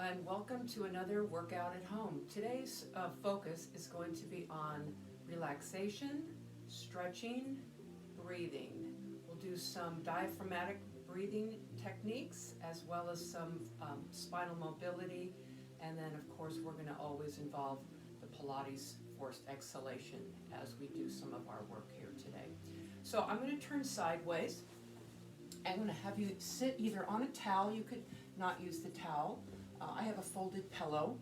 and welcome to another workout at home. Today's focus is going to be on relaxation, stretching, breathing. We'll do some diaphragmatic breathing techniques as well as some spinal mobility, and then of course we're going to always involve the Pilates forced exhalation as we do some of our work here today. So I'm going to turn sideways. I'm going to have you sit either on a towel. You could not use the towel. I have a folded pillow,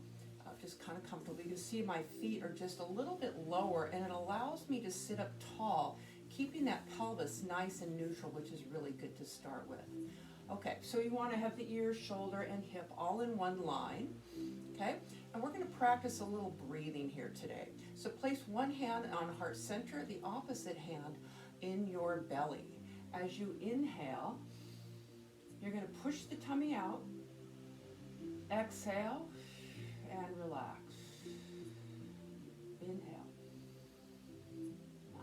just kind of comfortable. You can see my feet are just a little bit lower, and it allows me to sit up tall, keeping that pelvis nice and neutral, which is really good to start with. Okay, so you want to have the ear, shoulder, and hip all in one line. Okay, and we're going to practice a little breathing here today. So place one hand on heart center, the opposite hand in your belly. As you inhale, you're going to push the tummy out, exhale, and relax. Inhale.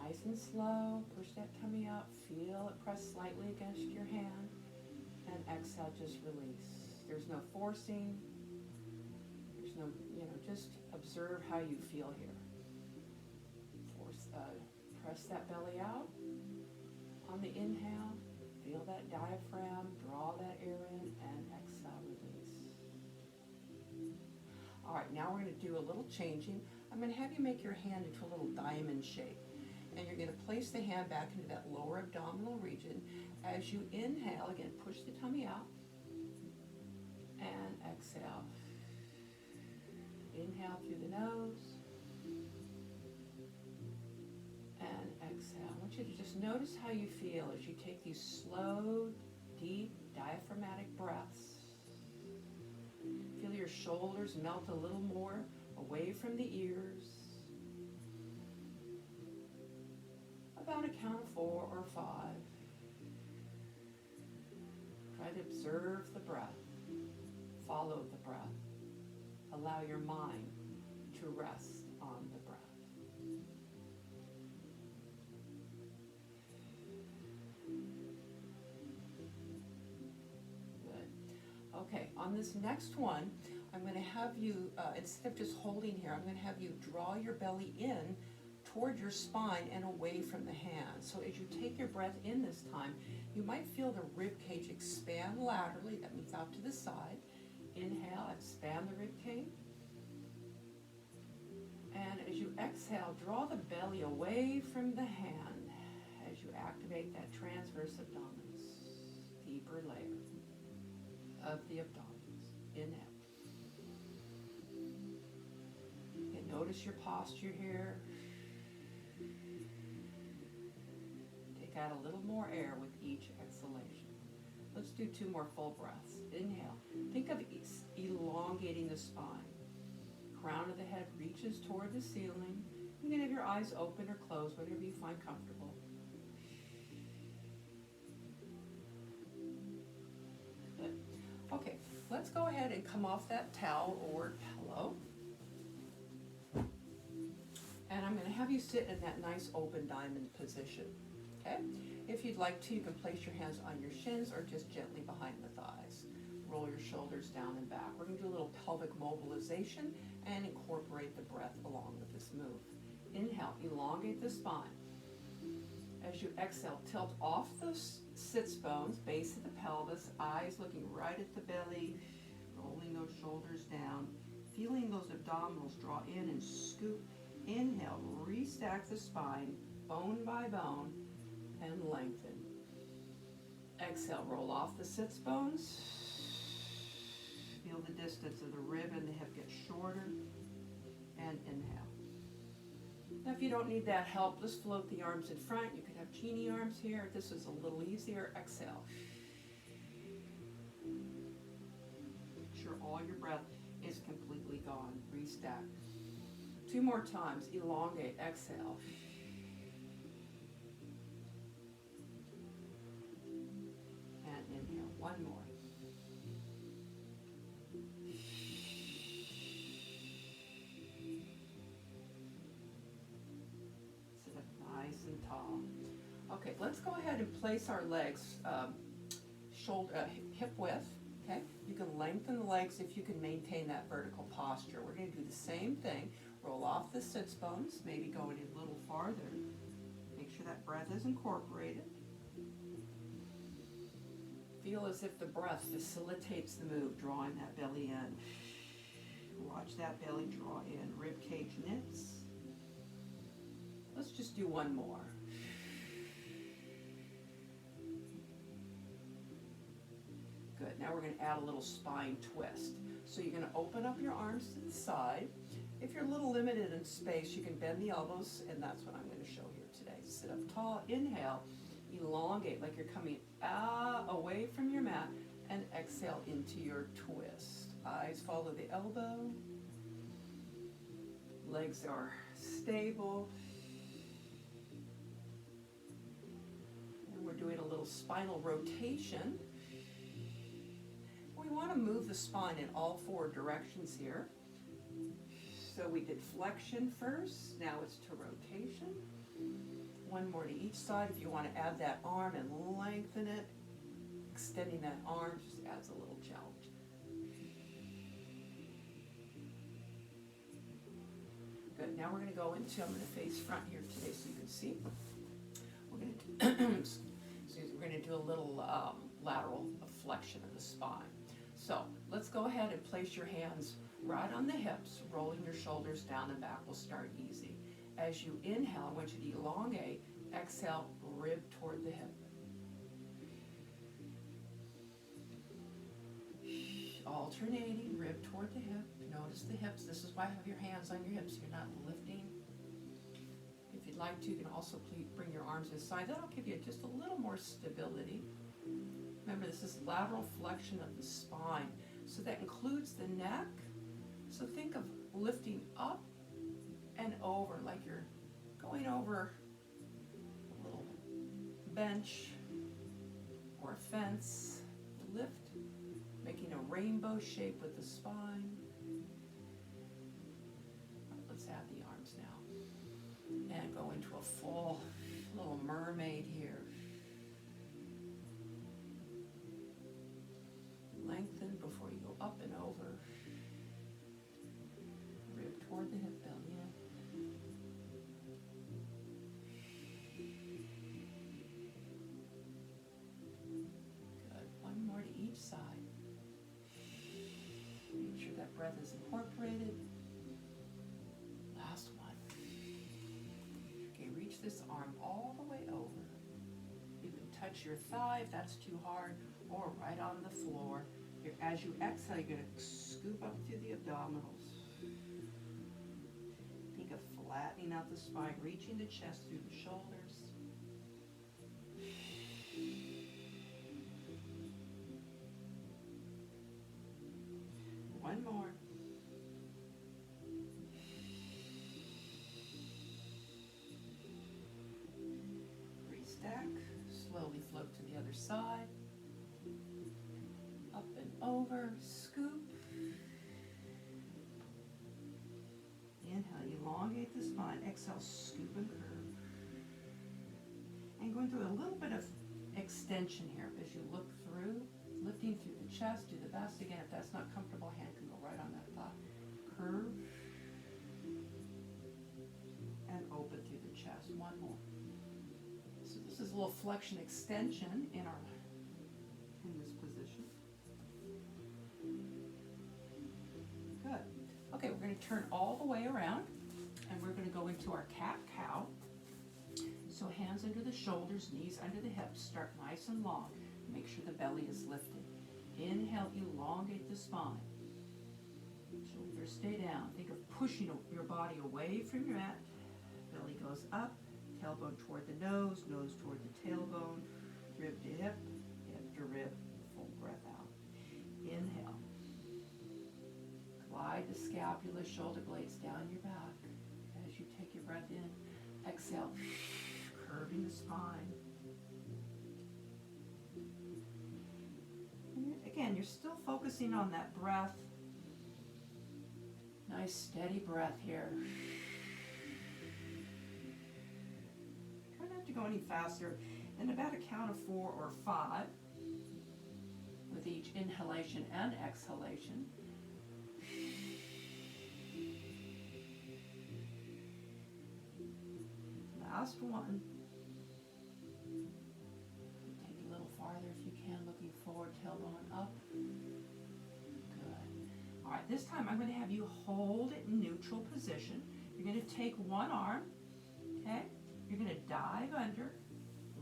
Nice and slow, push that tummy up, feel it press slightly against your hand, and exhale, just release. There's no forcing, there's no, just observe how you feel here. Press that belly out. On the inhale, feel that diaphragm, draw that air in, and exhale, release. All right, now we're going to do a little changing. I'm going to have you make your hand into a little diamond shape. And you're going to place the hand back into that lower abdominal region. As you inhale, again, push the tummy out, and exhale. Inhale through the nose. And exhale. I want you to just notice how you feel as you take these slow, deep, diaphragmatic breaths. Feel your shoulders melt a little more away from the ears. About a count of 4 or 5. Try to observe the breath. Follow the breath. Allow your mind to rest on the breath. Okay, on this next one, I'm going to have you, instead of just holding here, I'm going to have you draw your belly in toward your spine and away from the hand. So as you take your breath in this time, you might feel the rib cage expand laterally. That means out to the side. Inhale, expand the rib cage. And as you exhale, draw the belly away from the hand as you activate that transverse abdominis, deeper layer of the abdominis. Inhale. And notice your posture here. Take out a little more air with each exhalation. Let's do 2 more full breaths. Inhale. Think of elongating the spine. Crown of the head reaches toward the ceiling. You can have your eyes open or closed, whatever you find comfortable. Good. Okay, let's go ahead and come off that towel or pillow. And I'm going to have you sit in that nice open diamond position. Okay? If you'd like to, you can place your hands on your shins or just gently behind the thighs. Roll your shoulders down and back. We're going to do a little pelvic mobilization and incorporate the breath along with this move. Inhale, elongate the spine. As you exhale, tilt off the sits bones, base of the pelvis, eyes looking right at the belly, rolling those shoulders down, feeling those abdominals draw in and scoop. Inhale, restack the spine, bone by bone, and lengthen. Exhale, roll off the sits bones. Feel the distance of the rib and the hip get shorter, and inhale. Now, if you don't need that help, just float the arms in front. You could have genie arms here. If this is a little easier, exhale. Make sure all your breath is completely gone. Restack. 2 more times. Elongate. Exhale. And inhale. 1 more. Sit up nice and tall. Okay, let's go ahead and place our legs shoulder, hip width. Okay, you can lengthen the legs if you can maintain that vertical posture. We're going to do the same thing. Roll off the sits bones, maybe going a little farther. Make sure that breath is incorporated. Feel as if the breath facilitates the move, drawing that belly in. Watch that belly draw in. Rib cage knits. Let's just do one more. Good. Now we're going to add a little spine twist. So you're going to open up your arms to the side. If you're a little limited in space, you can bend the elbows, and that's what I'm going to show here today. Sit up tall, inhale, elongate like you're coming away from your mat, and exhale into your twist. Eyes follow the elbow. Legs are stable. And we're doing a little spinal rotation. We want to move the spine in all four directions here. So we did flexion first, now it's to rotation. One more to each side. If you want to add that arm and lengthen it, extending that arm just adds a little challenge. Good, now we're going to go into, I'm going to face front here today so you can see. We're going to do, we're going to do a little lateral flexion of the spine. So let's go ahead and place your hands right on the hips, rolling your shoulders down and back. We'll start easy. As you inhale, I want you to elongate. Exhale, rib toward the hip. Alternating, rib toward the hip. Notice the hips. This is why I have your hands on your hips. You're not lifting. If you'd like to, you can also please bring your arms inside. That'll give you just a little more stability. Remember, this is lateral flexion of the spine. So that includes the neck. So think of lifting up and over like you're going over a little bench or a fence. Lift, making a rainbow shape with the spine. Let's add the arms now. And go into a full little mermaid here. Lengthen before you go up and over. Rib toward the hip, belly in. Good. One more to each side. Make sure that breath is incorporated. Last one. Okay, reach this arm all the way over. You can touch your thigh if that's too hard, or right on the floor. As you exhale, you're going to scoop up through the abdominals. Think of flattening out the spine, reaching the chest through the shoulders. One more. Restack. Slowly float to the other side. Up and over, scoop. Inhale, elongate the spine. Exhale, scoop and curve. And going through a little bit of extension here as you look through, lifting through the chest, do the best. Again, if that's not comfortable, hand can go right on that thigh. Curve. And open through the chest. One more. So this is a little flexion extension in this position. Good. Okay, we're going to turn all the way around, and we're going to go into our cat-cow. So hands under the shoulders, knees under the hips. Start nice and long. Make sure the belly is lifted. Inhale, elongate the spine. Shoulders stay down. Think of pushing your body away from your mat. Belly goes up, tailbone toward the nose toward the tailbone, rib to hip, hip to rib. Full breath out. Inhale. Glide the scapula, shoulder blades down your back. As you take your breath in, exhale, curving the spine. And again, you're still focusing on that breath. Nice steady breath here. Try not to go any faster than about a count of 4 or 5. with each inhalation and exhalation. Last one. Take it a little farther if you can, looking forward, tailbone up. Good. All right, this time I'm going to have you hold it in neutral position. You're going to take one arm, okay? You're going to dive under,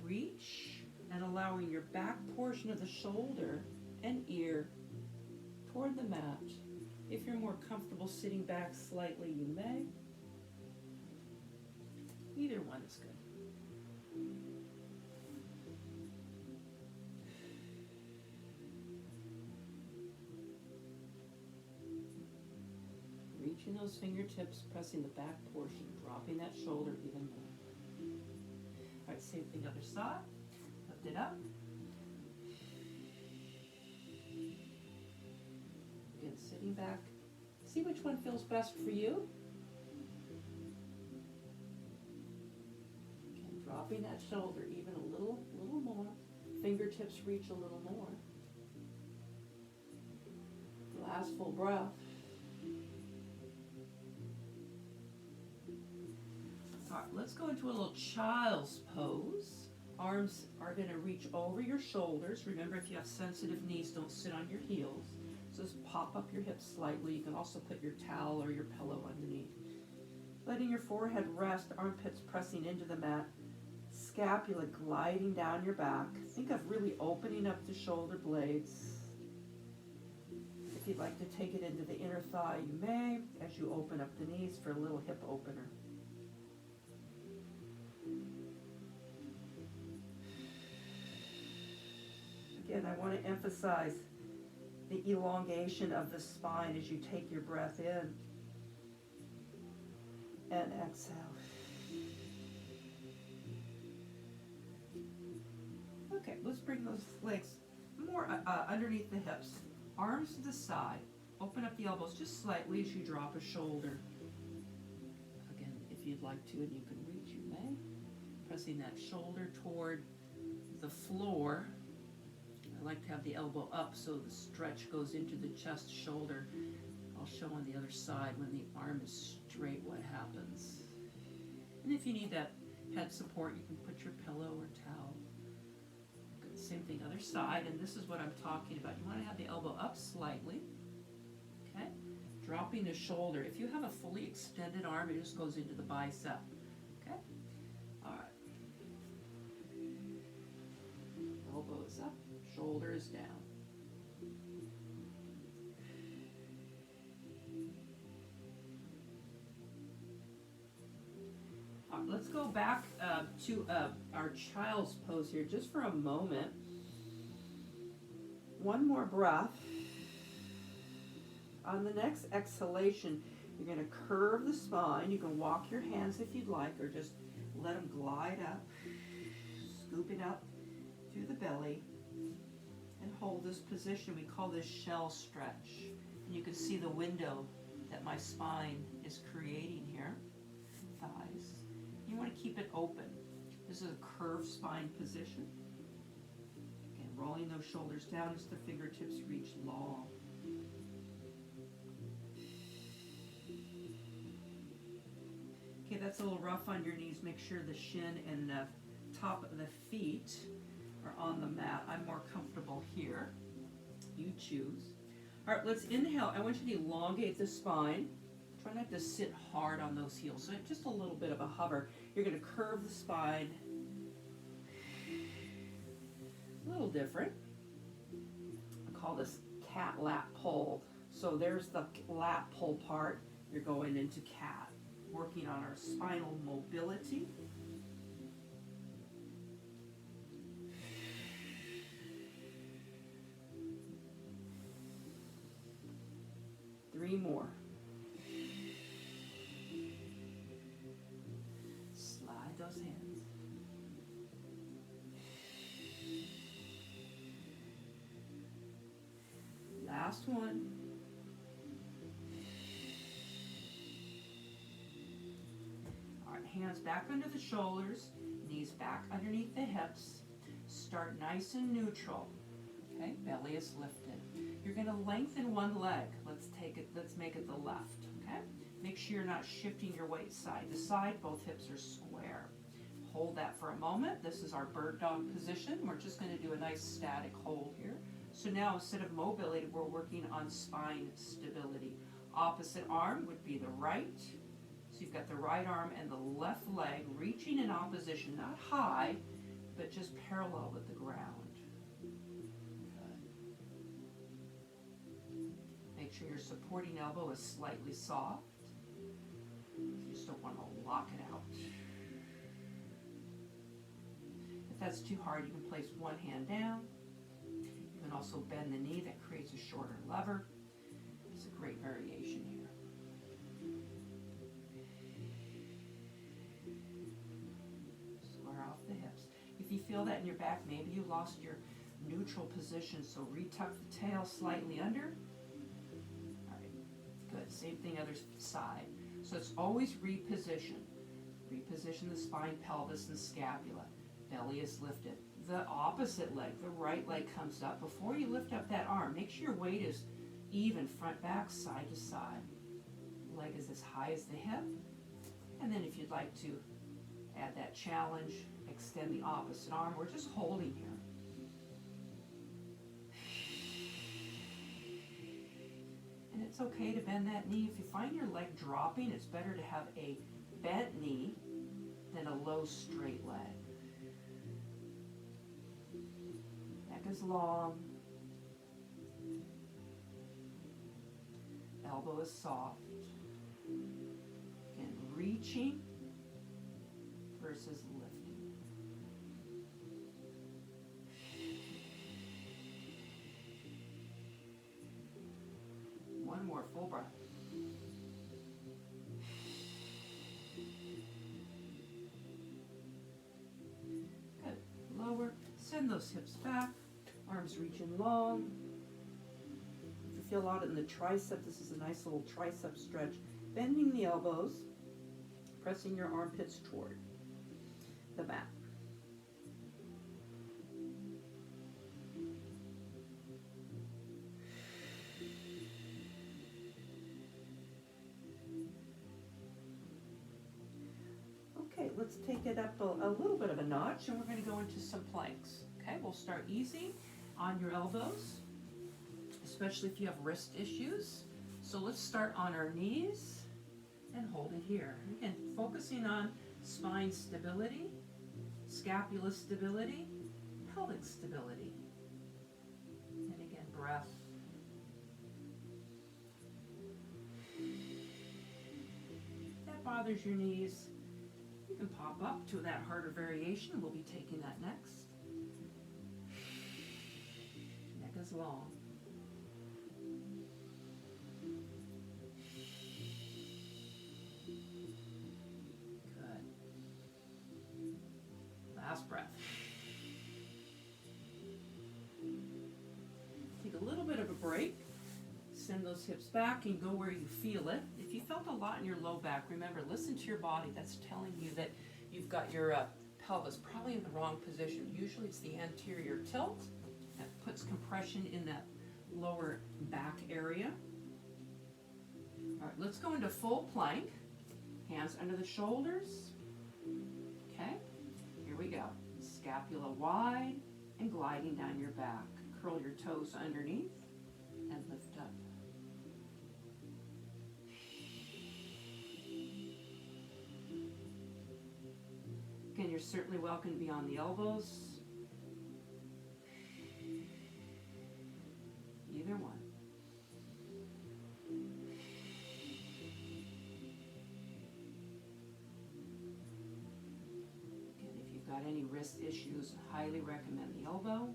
reach, and allowing your back portion of the shoulder and ear toward the mat. If you're more comfortable sitting back slightly, you may. Either one is good. Reaching those fingertips, pressing the back portion, dropping that shoulder even more. All right, same thing other side. Lift it up. Again, sitting back. See which one feels best for you. Again, dropping that shoulder even a little more. Fingertips reach a little more. Last full breath. All right, let's go into a little child's pose. Arms are going to reach over your shoulders. Remember, if you have sensitive knees, don't sit on your heels. So just pop up your hips slightly. You can also put your towel or your pillow underneath. Letting your forehead rest, armpits pressing into the mat, scapula gliding down your back. Think of really opening up the shoulder blades. If you'd like to take it into the inner thigh, you may, as you open up the knees for a little hip opener. Again, I want to emphasize the elongation of the spine as you take your breath in and exhale. Okay, let's bring those legs more underneath the hips. Arms to the side. Open up the elbows just slightly as you drop a shoulder. Again, if you'd like to and you can reach, you may. Pressing that shoulder toward the floor. I like to have the elbow up so the stretch goes into the chest, shoulder. I'll show on the other side when the arm is straight what happens. And if you need that head support, you can put your pillow or towel. Good, same thing, other side, and this is what I'm talking about. You want to have the elbow up slightly, okay? Dropping the shoulder. If you have a fully extended arm, it just goes into the bicep, okay? All right. Elbow is up. Shoulder is down. Let's go back to our child's pose here just for a moment. One more breath. On the next exhalation, you're going to curve the spine. You can walk your hands if you'd like, or just let them glide up, scooping up through the belly. And hold this position. We call this shell stretch. And you can see the window that my spine is creating here. Thighs. You want to keep it open. This is a curved spine position. Again, rolling those shoulders down as the fingertips reach long. Okay, that's a little rough on your knees. Make sure the shin and the top of the feet are on the mat. I'm more comfortable here. You choose. All right, let's inhale. I want you to elongate the spine. Try not to sit hard on those heels. So just a little bit of a hover. You're going to curve the spine. A little different. I call this cat lap pull. So there's the lap pull part. You're going into cat. Working on our spinal mobility. Three more. Slide those hands. Last one. All right, hands back under the shoulders, knees back underneath the hips. Start nice and neutral. Okay, belly is lifted. You're going to lengthen one leg. Let's make it the left, okay? Make sure you're not shifting your weight side to side. Both hips are square. Hold that for a moment. This is our bird dog position. We're just going to do a nice static hold here. So now instead of mobility, we're working on spine stability. Opposite arm would be the right. So you've got the right arm and the left leg reaching in opposition, not high, but just parallel with the ground. Make sure your supporting elbow is slightly soft. You just don't want to lock it out. If that's too hard, you can place one hand down. You can also bend the knee. That creates a shorter lever. It's a great variation here. Square off the hips. If you feel that in your back, maybe you lost your neutral position, so retuck the tail slightly under. Good. Same thing other side. So it's always reposition. Reposition the spine, pelvis, and scapula. Belly is lifted. The opposite leg, the right leg, comes up. Before you lift up that arm, make sure your weight is even, front, back, side to side. Leg is as high as the hip. And then if you'd like to add that challenge, extend the opposite arm. We're just holding here. And it's okay to bend that knee. If you find your leg dropping, it's better to have a bent knee than a low straight leg. Neck is long. Elbow is soft. Again, reaching versus lifting. One more full breath. Good. Lower. Send those hips back. Arms reaching long. If you feel out in the tricep, this is a nice little tricep stretch. Bending the elbows, pressing your armpits toward the mat. Okay, let's take it up a little bit of a notch, and we're going to go into some planks. Okay, we'll start easy on your elbows, especially if you have wrist issues. So let's start on our knees and hold it here. Again, focusing on spine stability, scapula stability, pelvic stability. And again, breath. If that bothers your knees, you can pop up to that harder variation. We'll be taking that next. Neck is long. Good. Last breath. Take a little bit of a break. Send those hips back and go where you feel it. If you felt a lot in your low back, remember, listen to your body. That's telling you that you've got your pelvis probably in the wrong position. Usually it's the anterior tilt that puts compression in that lower back area. All right, let's go into full plank. Hands under the shoulders. Okay, here we go. Scapula wide and gliding down your back. Curl your toes underneath and lift up. Again, you're certainly welcome to be on the elbows. Either one. Again, if you've got any wrist issues, highly recommend the elbow.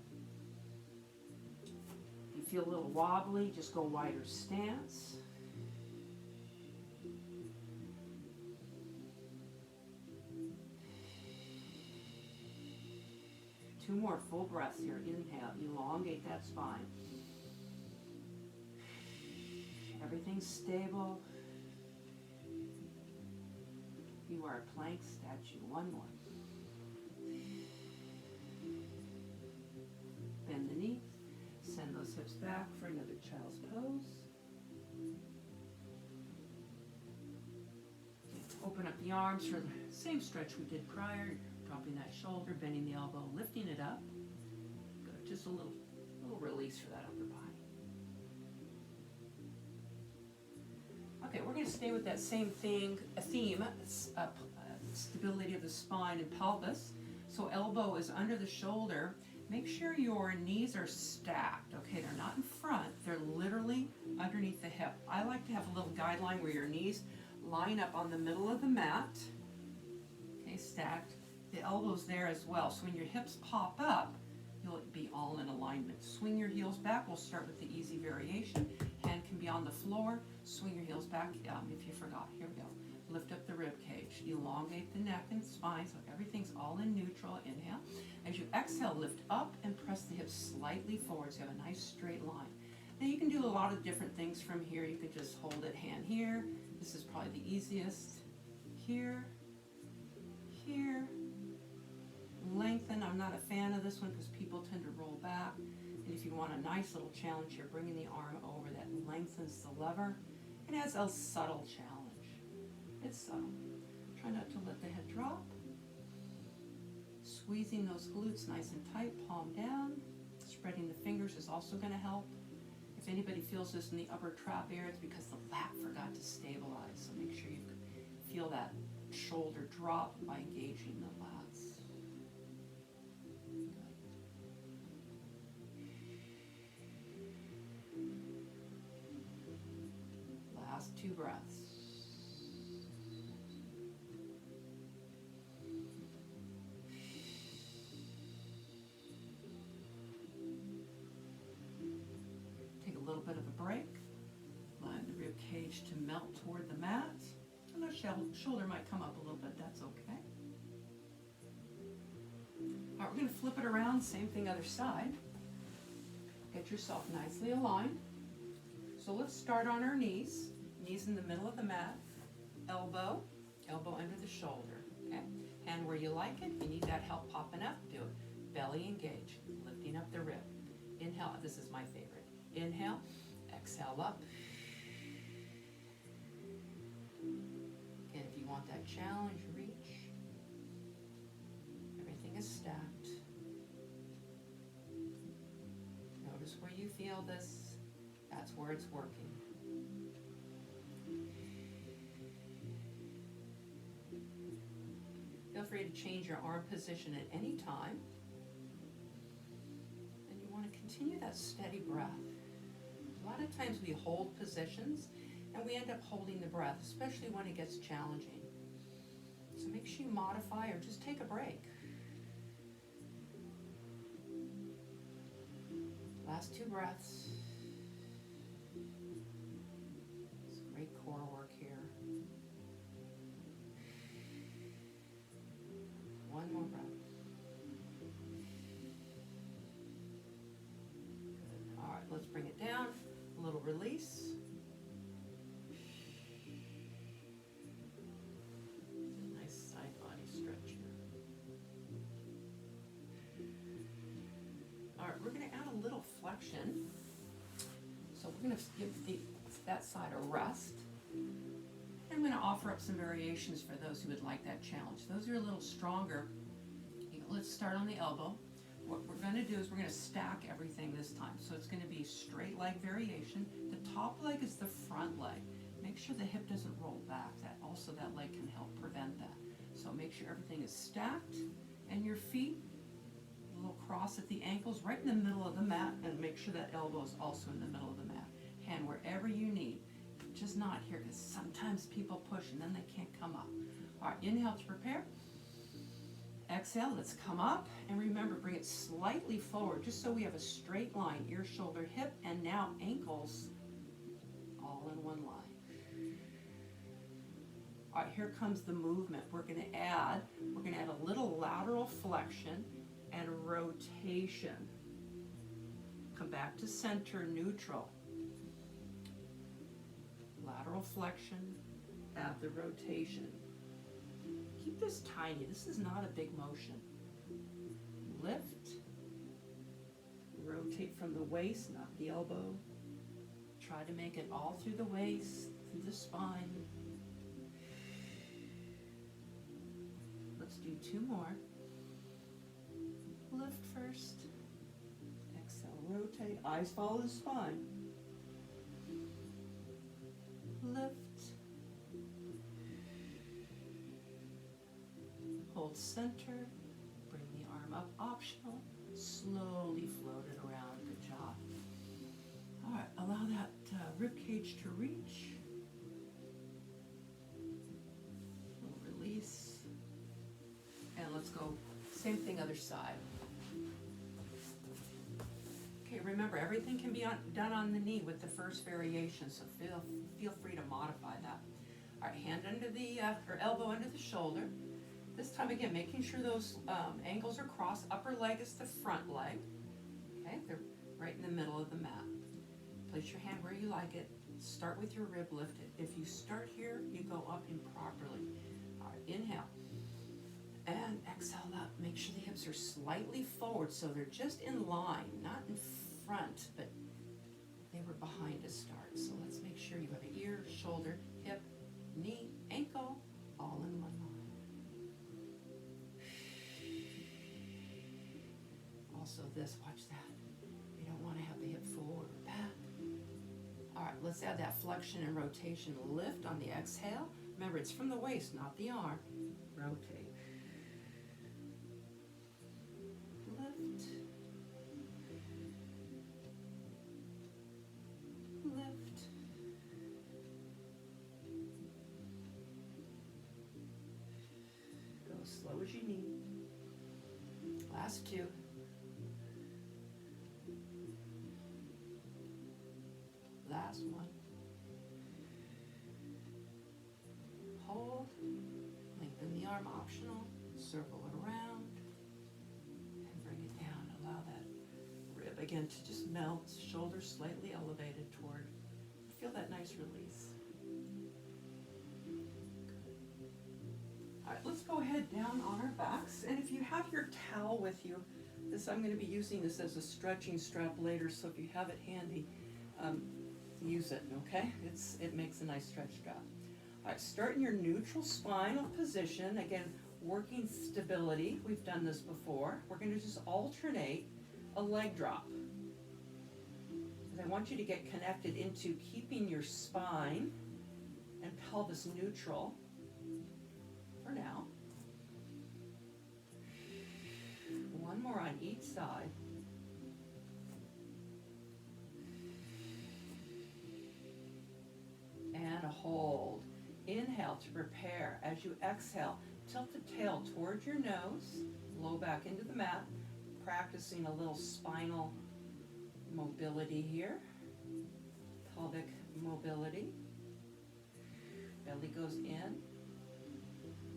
If you feel a little wobbly, just go wider stance. Two more full breaths here. Inhale, elongate that spine. Everything's stable. You are a plank statue. One more. Bend the knees. hips back for another child's pose. Open up the arms for the same stretch we did prior, dropping that shoulder, bending the elbow, lifting it up. Good. Just a little release for that upper body. Okay, we're going to stay with that same theme, stability of the spine and pelvis. So elbow is under the shoulder. Make sure your knees are stacked, okay? They're not in front, they're literally underneath the hip. I like to have a little guideline where your knees line up on the middle of the mat, okay, stacked. The elbows there as well, so when your hips pop up, you'll be all in alignment. Swing your heels back. We'll start with the easy variation. Hand can be on the floor. Swing your heels back if you forgot. Here we go. Lift up the rib cage. Elongate the neck and spine so everything's all in neutral. Inhale. As you exhale, lift up and press the hips slightly forward so you have a nice straight line. Now you can do a lot of different things from here. You could just hold it hand here. This is probably the easiest. Here, here. Lengthen. I'm not a fan of this one because people tend to roll back. And if you want a nice little challenge here, bringing the arm over, that lengthens the lever. It has a subtle challenge. It's subtle. Try not to let the head drop. Squeezing those glutes nice and tight, palm down. Spreading the fingers is also going to help. If anybody feels this in the upper trap area, it's because the lat forgot to stabilize. So make sure you feel that shoulder drop by engaging the lats. Good. Last 2 breaths. Bit of a break. Line the rib cage to melt toward the mat. And the shoulder might come up a little bit, that's okay. All right, we're going to flip it around, same thing other side. Get yourself nicely aligned. So let's start on our knees. Knees in the middle of the mat. Elbow under the shoulder. Okay? Hand where you like it. If you need that help popping up, do it. Belly engaged, lifting up the rib. Inhale, this is my favorite. Inhale, exhale up. Again, if you want that challenge, reach. Everything is stacked. Notice where you feel this. That's where it's working. Feel free to change your arm position at any time. And you want to continue that steady breath. A lot of times we hold positions and we end up holding the breath, especially when it gets challenging. So make sure you modify or just take a break. Last 2 breaths. Some great core work here. One more breath. Good. All right, let's bring it down. A little release. Nice side body stretch here. All right, we're going to add a little flexion. So we're going to give that side a rest. I'm going to offer up some variations for those who would like that challenge. Those who are a little stronger, let's start on the elbow. What we're going to do is we're going to stack everything this time. So it's going to be straight leg variation. The top leg is the front leg. Make sure the hip doesn't roll back. That leg can help prevent that. So make sure everything is stacked. And your feet, a little cross at the ankles, right in the middle of the mat. And make sure that elbow is also in the middle of the mat. Hand wherever you need. Just not here, because sometimes people push and then they can't come up. All right, inhale to prepare. Exhale, let's come up, and remember, bring it slightly forward, just so we have a straight line, ear, shoulder, hip, and now ankles all in one line. All right, here comes the movement. We're gonna add a little lateral flexion and rotation. Come back to center, neutral. Lateral flexion, add the rotation. Keep this tiny. This is not a big motion. Lift, rotate from the waist, not the elbow. Try to make it all through the waist, through the spine. Let's do 2 more. Lift first. Exhale, rotate. Eyes follow the spine. Lift. Hold center. Bring the arm up, optional. Slowly float it around. Good job. All right, allow that rib cage to reach. Release. And let's go, same thing other side. Okay, remember, everything can be done on the knee with the first variation, so feel free to modify that. All right, hand under the, or elbow under the shoulder. This time again, making sure those ankles are crossed. Upper leg is the front leg. Okay, they're right in the middle of the mat. Place your hand where you like it. Start with your rib lifted. If you start here, you go up improperly. All right, inhale. And exhale out. Make sure the hips are slightly forward so they're just in line, not in front, but they were behind to start. So let's make sure you have an ear, shoulder, hip, knee, ankle, all in one line. Also this, watch that. You don't want to have the hip forward or back. All right, let's add that flexion and rotation. Lift on the exhale. Remember, it's from the waist, not the arm. Rotate. Lift. Lift. Go as slow as you need. Last 2. Last 1. Hold. Lengthen the arm, optional. Circle it around. And bring it down. Allow that rib again to just melt. Shoulders slightly elevated toward. Feel that nice release. Good. All right, let's go ahead down on our backs. And if you have your towel with you, I'm going to be using this as a stretching strap later, so if you have it handy, use it, okay? It makes a nice stretch strap. All right, start in your neutral spinal position. Again, working stability. We've done this before. We're going to just alternate a leg drop. I want you to get connected into keeping your spine and pelvis neutral for now. 1 more on each side. And a hold. Inhale to prepare. As you exhale, tilt the tail towards your nose, low back into the mat, practicing a little spinal mobility here. Pelvic mobility. Belly goes in.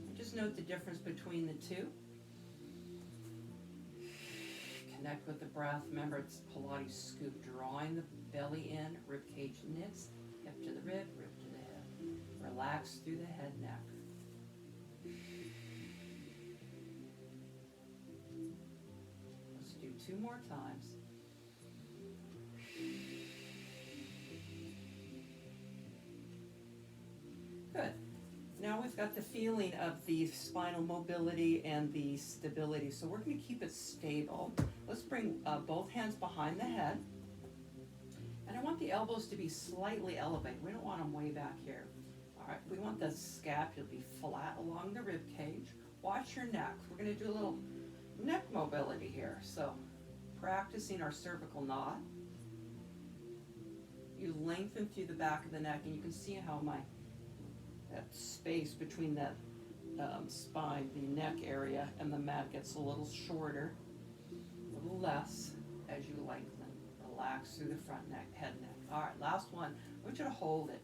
And just note the difference between the two. Connect with the breath. Remember, it's Pilates scoop, drawing the belly in, rib cage knits, hip to the rib to the hip. Relax through the head, neck. Let's do 2 more times. Good. Now we've got the feeling of the spinal mobility and the stability, so we're going to keep it stable. Let's bring both hands behind the head. And I want the elbows to be slightly elevated. We don't want them way back here. All right, we want the scapula to be flat along the rib cage. Watch your neck. We're going to do a little neck mobility here. So practicing our cervical knot. You lengthen through the back of the neck, and you can see how that space between that spine, the neck area, and the mat gets a little shorter, a little less as you lengthen. Relax through the front neck, head neck. All right, last one. I want you to hold it.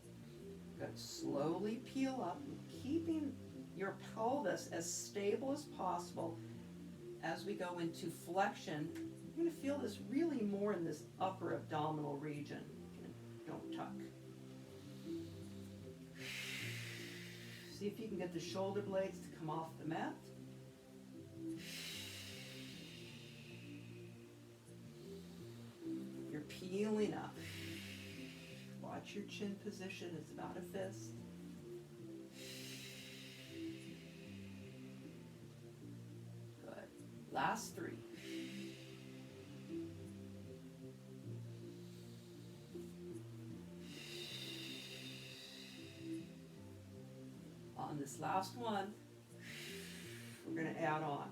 Good. Slowly peel up, keeping your pelvis as stable as possible. As we go into flexion, you're going to feel this really more in this upper abdominal region. Don't tuck. See if you can get the shoulder blades to come off the mat. peeling up. Watch your chin position, it's about a fist. Good. Last 3. On this last one, we're going to add on.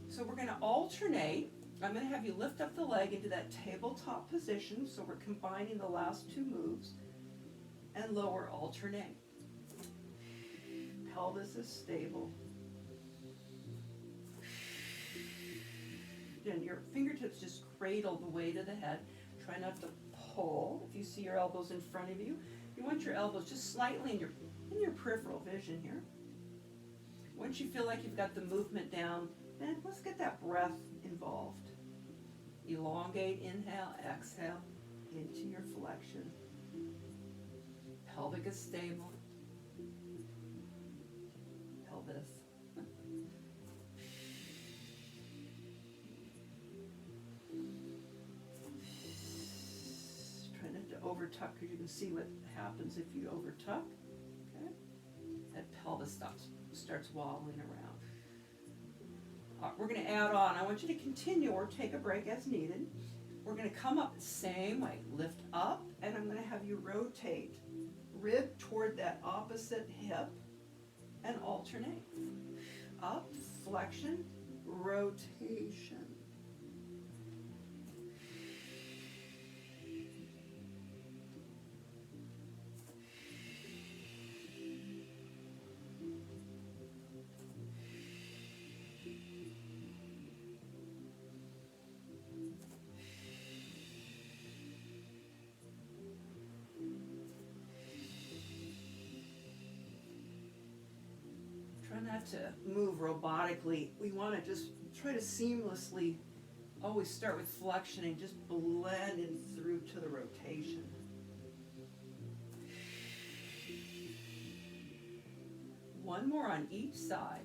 So we're going to alternate. I'm going to have you lift up the leg into that tabletop position, so we're combining the last 2 moves, and lower, alternate. Pelvis is stable. Again, your fingertips just cradle the weight of the head. Try not to pull. If you see your elbows in front of you, you want your elbows just slightly in your peripheral vision here. Once you feel like you've got the movement down, then let's get that breath involved. Elongate, inhale, exhale, into your flexion. Pelvic is stable. Pelvis. Try not to overtuck, because you can see what happens if you overtuck. Okay? That pelvis starts wobbling around. We're going to add on. I want you to continue or take a break as needed. We're going to come up the same way. Lift up, and I'm going to have you rotate. Rib toward that opposite hip, and alternate. Up, flexion, rotation. Try not to move robotically. We want to just try to seamlessly always start with flexion and just blend in through to the rotation. One more on each side.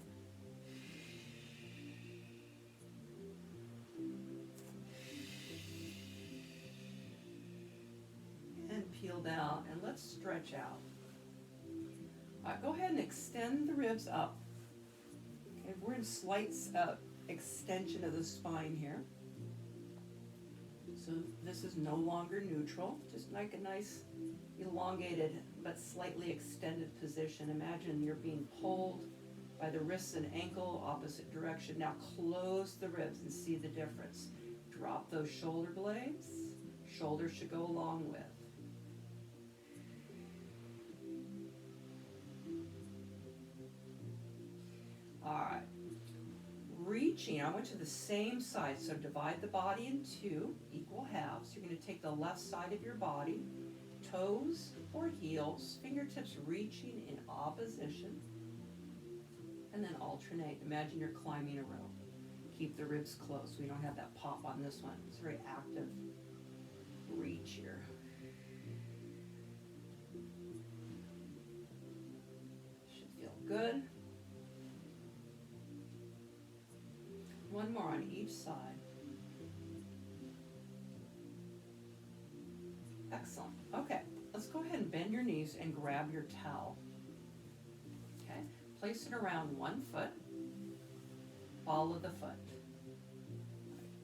And peel down, and let's stretch out. Go ahead and extend the ribs up. Okay, we're in slight extension of the spine here. So this is no longer neutral, just like a nice elongated but slightly extended position. Imagine you're being pulled by the wrists and ankle, opposite direction. Now close the ribs and see the difference. Drop those shoulder blades. Shoulders should go along with. All right, reaching, I went to the same side, so divide the body in 2 equal halves. You're going to take the left side of your body, toes or heels, fingertips reaching in opposition, and then alternate. Imagine you're climbing a rope. Keep the ribs close. We don't have that pop on this one. It's a very active reach here. Should feel good. One more on each side. Excellent. Okay, let's go ahead and bend your knees and grab your towel. Okay, place it around one foot. Follow the foot.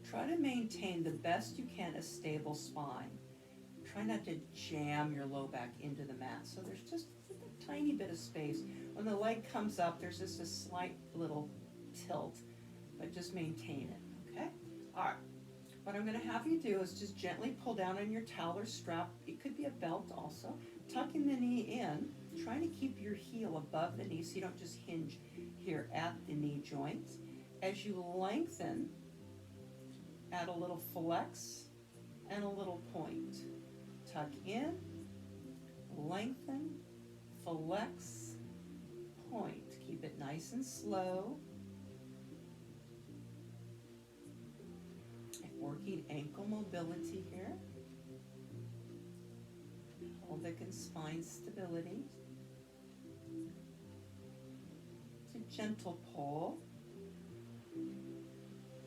Try to maintain the best you can a stable spine. Try not to jam your low back into the mat. So there's just a tiny bit of space. When the leg comes up, there's just a slight little tilt. But just maintain it, okay? All right, what I'm gonna have you do is just gently pull down on your towel or strap. It could be a belt also. Tucking the knee in, trying to keep your heel above the knee so you don't just hinge here at the knee joints. As you lengthen, add a little flex and a little point. Tuck in, lengthen, flex, point. Keep it nice and slow. Working ankle mobility here. Pelvic and spine stability. It's a gentle pull.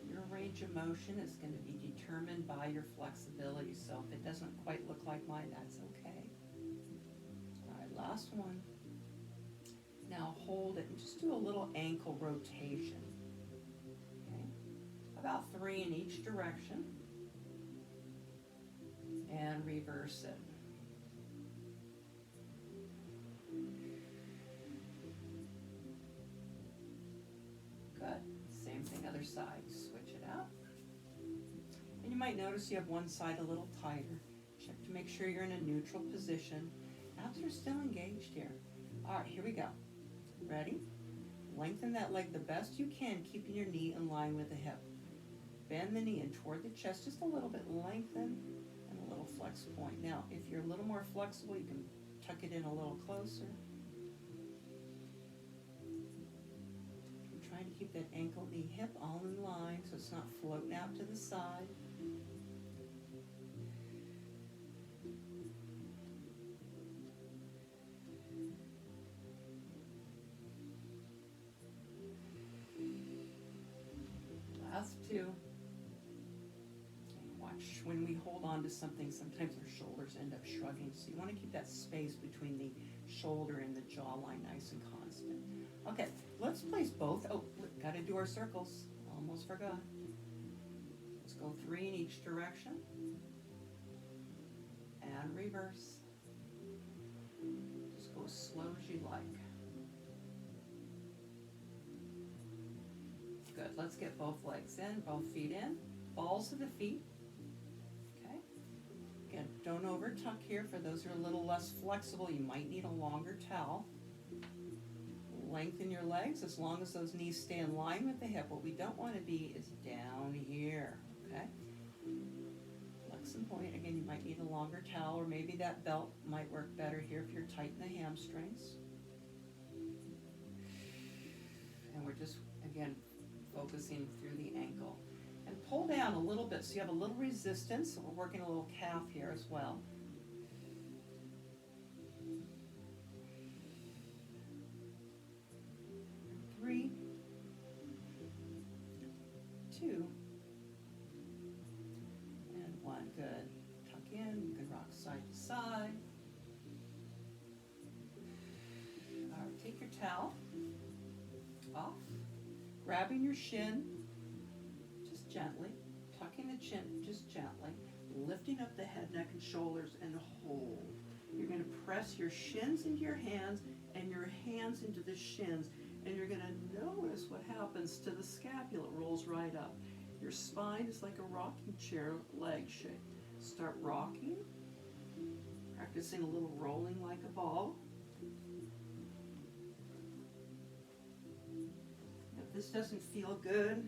You're range of motion is going to be determined by your flexibility. So if it doesn't quite look like mine, that's okay. All right, last one. Now hold it and just do a little ankle rotation. Okay, about 3 in each direction. And reverse it. Good. Same thing other side. Switch it out. And you might notice you have one side a little tighter. Check to make sure you're in a neutral position. Abs are still engaged here. All right, here we go. Ready? Lengthen that leg the best you can, keeping your knee in line with the hip. Bend the knee in toward the chest just a little bit. Lengthen and a little flex point. Now, if you're a little more flexible, you can tuck it in a little closer. I'm trying to keep that ankle, knee, hip all in line so it's not floating out to the side. Last 2. Watch when we hold on to something, sometimes our shoulders end up shrugging. So you want to keep that space between the shoulder and the jawline nice and constant. Okay, let's place both. Oh, got to do our circles. Almost forgot. Let's go 3 in each direction. And reverse. Just go as slow as you like. Good. Let's get both legs in, both feet in. Balls of the feet. Okay. Again, don't over tuck here. For those who are a little less flexible, you might need a longer towel. Lengthen your legs as long as those knees stay in line with the hip. What we don't want to be is down here. Okay. Flex and point. Again, you might need a longer towel, or maybe that belt might work better here if you're tight in the hamstrings. And we're just, again, focusing through the ankle. And pull down a little bit so you have a little resistance. So we're working a little calf here as well. Three, 2, and 1. Good. Tuck in. You can rock side to side. All right, take your towel off. Grabbing your shin, just gently, tucking the chin just gently, lifting up the head, neck, and shoulders, and hold. You're going to press your shins into your hands and your hands into the shins, and you're going to notice what happens to the scapula. It rolls right up. Your spine is like a rocking chair, leg shape. Start rocking, practicing a little rolling like a ball. This doesn't feel good,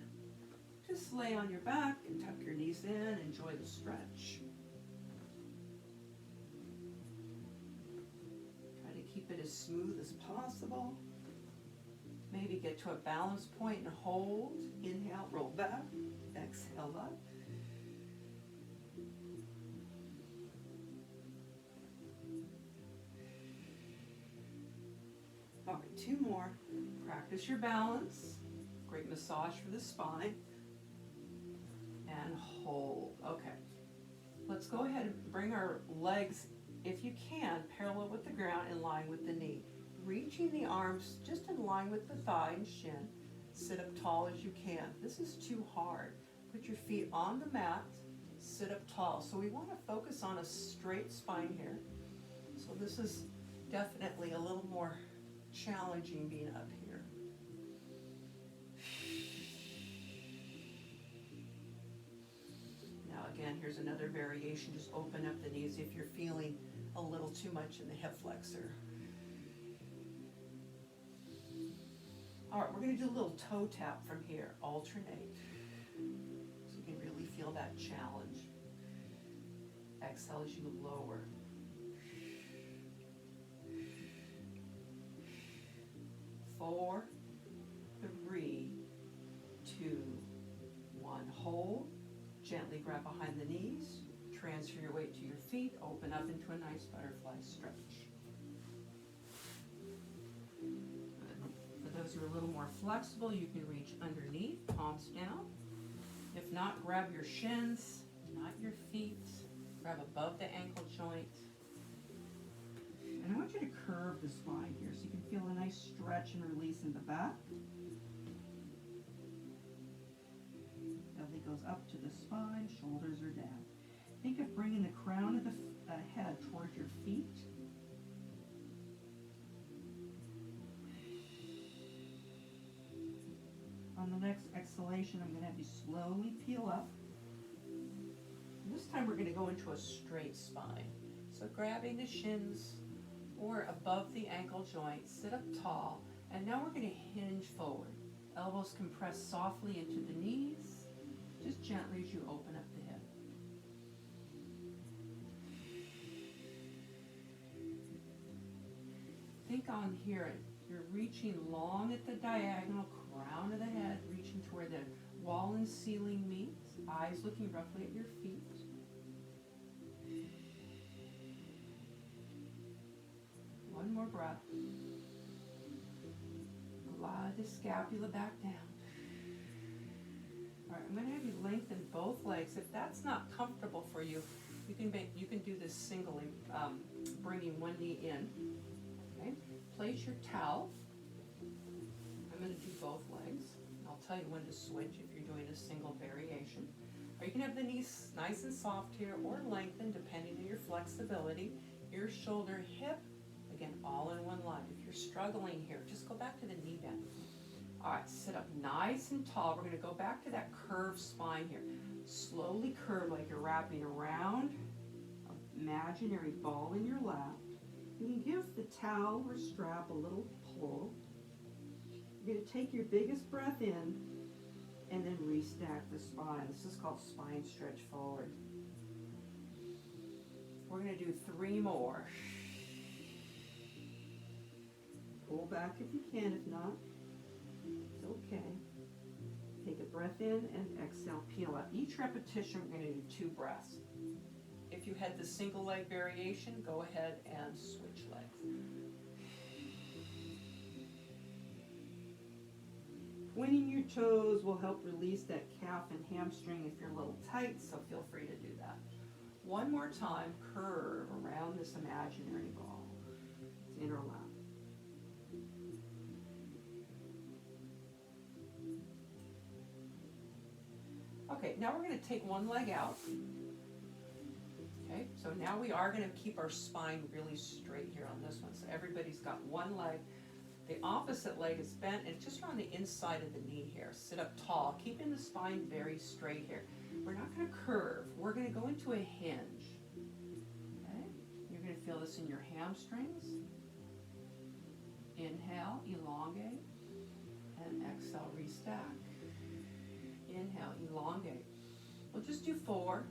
just lay on your back and tuck your knees in, enjoy the stretch. Try to keep it as smooth as possible. Maybe get to a balance point and hold. Inhale, roll back. Exhale up. All right, 2 more. Practice your balance. Great massage for the spine. And hold. Okay. Let's go ahead and bring our legs, if you can, parallel with the ground, in line with the knee. Reaching the arms just in line with the thigh and shin. Sit up tall as you can. This is too hard. Put your feet on the mat. Sit up tall. So we want to focus on a straight spine here. So this is definitely a little more challenging being up here. Now again, here's another variation. Just open up the knees if you're feeling a little too much in the hip flexor. All right, we're going to do a little toe tap from here. Alternate. So you can really feel that challenge. Exhale as you lower. Four, 3, 2, 1. Hold. Gently grab behind the knees. Transfer your weight to your feet. Open up into a nice butterfly stretch. Good. For those who are a little more flexible, you can reach underneath, palms down. If not, grab your shins, not your feet. Grab above the ankle joint. And I want you to curve the spine here so you can feel a nice stretch and release in the back. Belly goes up to the spine, shoulders are down. Think of bringing the crown of the head towards your feet. On the next exhalation, I'm going to have you slowly peel up. This time we're going to go into a straight spine. So grabbing the shins or above the ankle joint, sit up tall, and now we're going to hinge forward. Elbows compress softly into the knees, just gently as you open up the hip. Think on here, you're reaching long at the diagonal crown of the head, reaching to where the wall and ceiling meet, eyes looking roughly at your feet. One more breath. Glide the scapula back down. All right, I'm going to have you lengthen both legs. If that's not comfortable for you, you can do this singly, bringing one knee in. Okay, place your towel. I'm going to do both legs. I'll tell you when to switch if you're doing a single variation. Or you can have the knees nice and soft here or lengthened depending on your flexibility. Ear, shoulder, hip. Again, all in one line. If you're struggling here, just go back to the knee bend. All right, sit up nice and tall. We're going to go back to that curved spine here. Slowly curve like you're wrapping around an imaginary ball in your lap. You can give the towel or strap a little pull. You're going to take your biggest breath in and then restack the spine. This is called spine stretch forward. We're going to do 3 more. Pull back if you can, if not, it's okay. Take a breath in and exhale, peel up. Each repetition, we're going to do 2 breaths. If you had the single leg variation, go ahead and switch legs. Pointing your toes will help release that calf and hamstring if you're a little tight, so feel free to do that. One more time, curve around this imaginary ball. It's interlap. Okay, now we're going to take one leg out. Okay, so now we are going to keep our spine really straight here on this one. So everybody's got one leg. The opposite leg is bent and just around the inside of the knee here. Sit up tall, keeping the spine very straight here. We're not going to curve. We're going to go into a hinge. Okay, you're going to feel this in your hamstrings. Inhale, elongate, and exhale, restack. Inhale, elongate. We'll just do 4.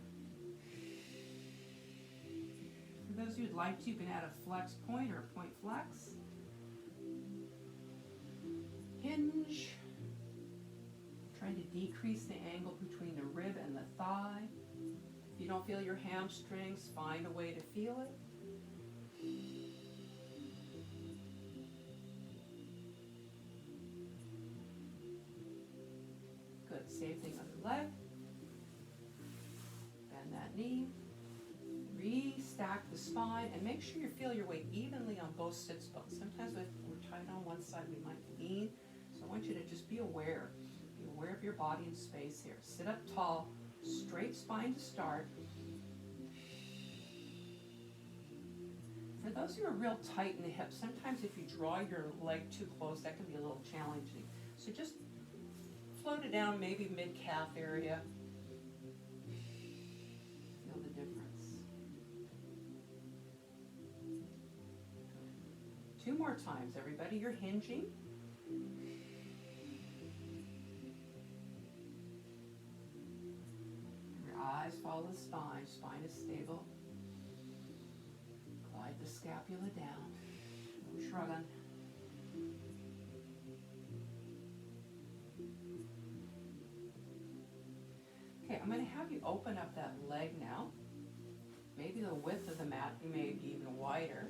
For those who'd like to, you can add a flex point or a point flex. Hinge. Trying to decrease the angle between the rib and the thigh. If you don't feel your hamstrings, find a way to feel it. Good. Same thing on the leg. Bend that knee. Restack the spine and make sure you feel your weight evenly on both sits bones. Sometimes if we're tight on one side, we might lean. So I want you to just be aware. Be aware of your body and space here. Sit up tall, straight spine to start. For those who are real tight in the hips, sometimes if you draw your leg too close, that can be a little challenging. So just float it down, maybe mid-calf area. Feel the difference. 2 more times, everybody. You're hinging. Your eyes follow the spine. Spine is stable. Glide the scapula down. No shrugging. Okay, I'm going to have you open up that leg now. Maybe the width of the mat may be even wider.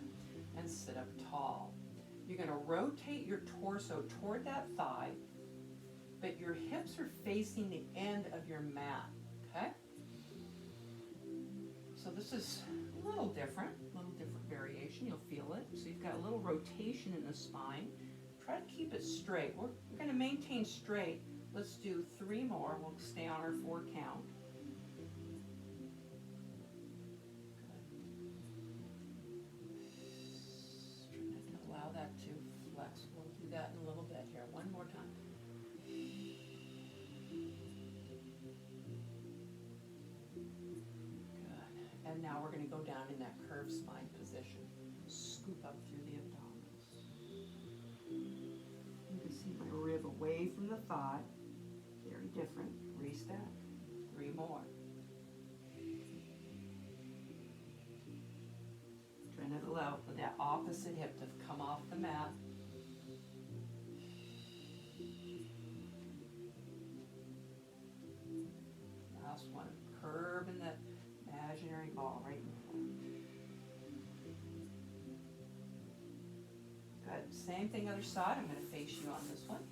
And sit up tall. You're going to rotate your torso toward that thigh. but your hips are facing the end of your mat, okay? So this is a little different variation, you'll feel it. So you've got a little rotation in the spine. Try to keep it straight. We're gonna maintain straight. Let's do 3 more. We'll stay on our 4 count. Good. Try not to allow that to flex. We'll do that in a little bit here. One more time. Good. And now we're gonna go down in that curved spine position. Scoop up through the abdominals. You can see my rib away from the thigh. Very different. Reset. 3 more. Try not to allow that opposite hip to come off the mat. Last one. Curve in that imaginary ball right in front. Good. Same thing other side. I'm going to face you on this one.